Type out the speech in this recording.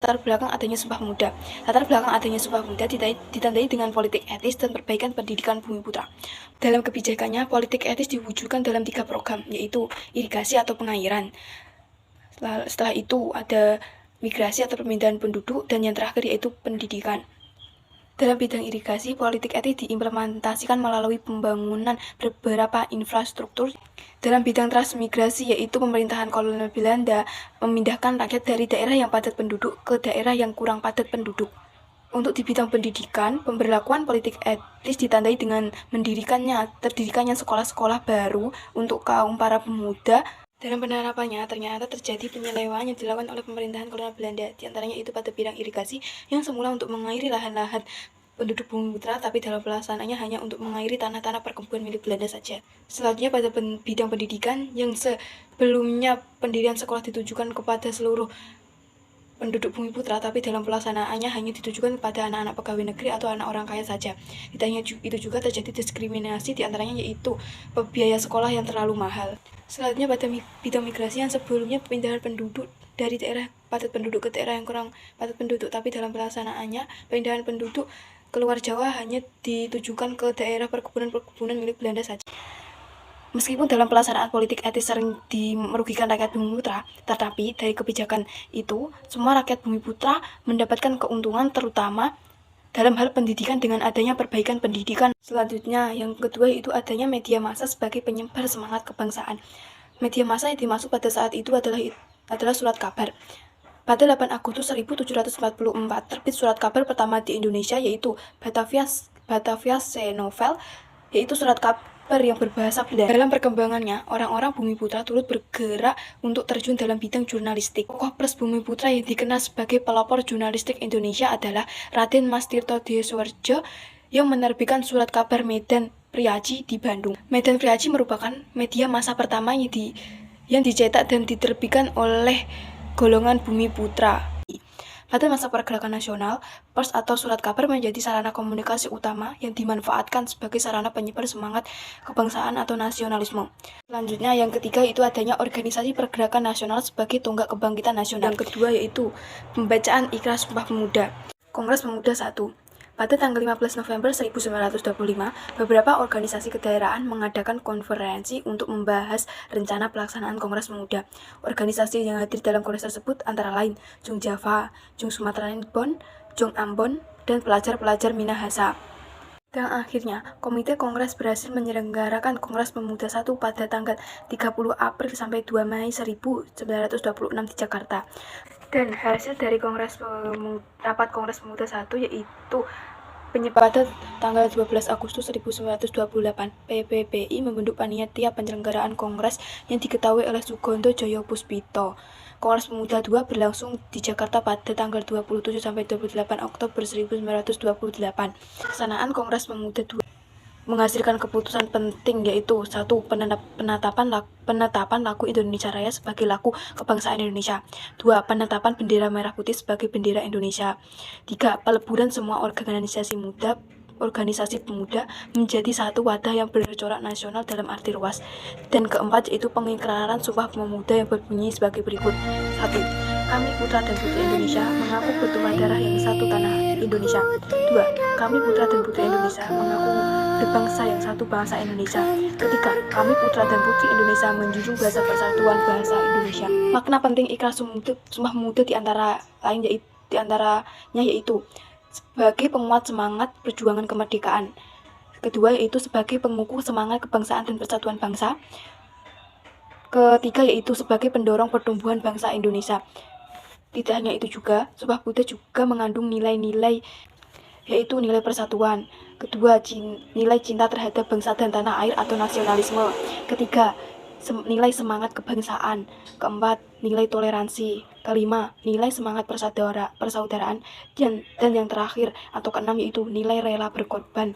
Latar belakang adanya Sumpah Pemuda. Latar belakang adanya Sumpah Pemuda ditandai dengan politik etis dan perbaikan pendidikan Bumiputra. Dalam kebijakannya, politik etis diwujudkan dalam 3 program, yaitu irigasi atau pengairan. Setelah itu ada migrasi atau pemindahan penduduk, dan yang terakhir yaitu pendidikan. Dalam bidang irigasi, politik etis diimplementasikan melalui pembangunan beberapa infrastruktur. Dalam bidang transmigrasi, yaitu pemerintahan kolonial Belanda memindahkan rakyat dari daerah yang padat penduduk ke daerah yang kurang padat penduduk. Untuk di bidang pendidikan, pemberlakuan politik etis ditandai dengan terdirikannya sekolah-sekolah baru untuk kaum para pemuda. Dalam penerapannya, ternyata terjadi penyelewengan yang dilakukan oleh pemerintahan kolonial Belanda, diantaranya itu pada bidang irigasi yang semula untuk mengairi lahan-lahan penduduk Bumiputra, tapi dalam pelaksanaannya hanya untuk mengairi tanah-tanah perkebunan milik Belanda saja. Selanjutnya pada bidang pendidikan, yang sebelumnya pendirian sekolah ditujukan kepada seluruh penduduk Bumiputra, tapi dalam pelaksanaannya hanya ditujukan kepada anak-anak pegawai negeri atau anak orang kaya saja. Tidak hanya itu juga terjadi diskriminasi, diantaranya yaitu biaya sekolah yang terlalu mahal. Selanjutnya pada bidang migrasi, yang sebelumnya pemindahan penduduk dari daerah padat penduduk ke daerah yang kurang padat penduduk, tapi dalam pelaksanaannya pemindahan penduduk keluar Jawa hanya ditujukan ke daerah perkebunan milik Belanda saja. Meskipun dalam pelaksanaan politik etis sering merugikan rakyat Bumiputra, tetapi dari kebijakan itu, semua rakyat Bumiputra mendapatkan keuntungan, terutama dalam hal pendidikan dengan adanya perbaikan pendidikan. Selanjutnya, yang kedua itu adanya media massa sebagai penyebar semangat kebangsaan. Media massa yang dimaksud pada saat itu adalah surat kabar. Pada 8 Agustus 1744, terbit surat kabar pertama di Indonesia, yaitu Batavia Novel, yaitu surat kabar yang berbahasa Belanda. Dalam perkembangannya, orang-orang Bumiputra turut bergerak untuk terjun dalam bidang jurnalistik. Tokoh plus Bumiputra yang dikenal sebagai pelopor jurnalistik Indonesia adalah Raden Mas Tirto Desoewarjo yang menerbitkan surat kabar Medan Priaji di Bandung. Medan Priaji merupakan media massa pertama yang dicetak dan diterbitkan oleh golongan Bumiputra. Pada masa pergerakan nasional, pers atau surat kabar menjadi sarana komunikasi utama yang dimanfaatkan sebagai sarana penyebar semangat kebangsaan atau nasionalisme. Selanjutnya, yang ketiga itu adanya organisasi pergerakan nasional sebagai tonggak kebangkitan nasional. Yang kedua yaitu pembacaan Ikrar Sumpah Pemuda. Kongres Pemuda 1. Pada tanggal 15 November 1925, beberapa organisasi kedaerahan mengadakan konferensi untuk membahas rencana pelaksanaan Kongres Pemuda. Organisasi yang hadir dalam kongres tersebut antara lain Jong Java, Jong Sumatera Nippon, Jong Ambon, dan pelajar-pelajar Minahasa. Dan akhirnya, Komite Kongres berhasil menyelenggarakan Kongres Pemuda 1 pada tanggal 30 April sampai 2 Mei 1926 di Jakarta. Dan hasil dari rapat Kongres Pemuda 1 yaitu pada tanggal 12 Agustus 1928, PBBI membentuk panitia penyelenggaraan Kongres yang diketahui oleh Sugondo Joyopuspito. Kongres Pemuda 2 berlangsung di Jakarta pada tanggal 27 sampai 28 Oktober 1928. Pelaksanaan Kongres Pemuda 2 menghasilkan keputusan penting, yaitu 1. Penetapan lagu Indonesia Raya sebagai lagu kebangsaan Indonesia. 2. Penetapan bendera merah putih sebagai bendera Indonesia. 3. Peleburan semua organisasi pemuda menjadi satu wadah yang bercorak nasional dalam arti luas. Dan keempat yaitu pengikraran Sumpah Pemuda yang berbunyi sebagai berikut. 1. Kami putra dan putri Indonesia mengaku bertumpah darah yang satu tanah Indonesia. 2. Kami putra dan putri Indonesia mengaku berbangsa yang satu bangsa Indonesia. Ketiga, kami putra dan putri Indonesia menjunjung bahasa persatuan bahasa Indonesia. Makna penting Ikrar Sumpah Pemuda diantaranya yaitu sebagai penguat semangat perjuangan kemerdekaan. Kedua yaitu sebagai pengukuh semangat kebangsaan dan persatuan bangsa. Ketiga yaitu sebagai pendorong pertumbuhan bangsa Indonesia. Tidak hanya itu juga, Sumpah Pemuda juga mengandung nilai-nilai, yaitu nilai persatuan. Kedua, nilai cinta terhadap bangsa dan tanah air atau nasionalisme. Ketiga, nilai semangat kebangsaan. Keempat, nilai toleransi. Kelima, nilai semangat persaudaraan. Dan yang terakhir atau keenam yaitu nilai rela berkorban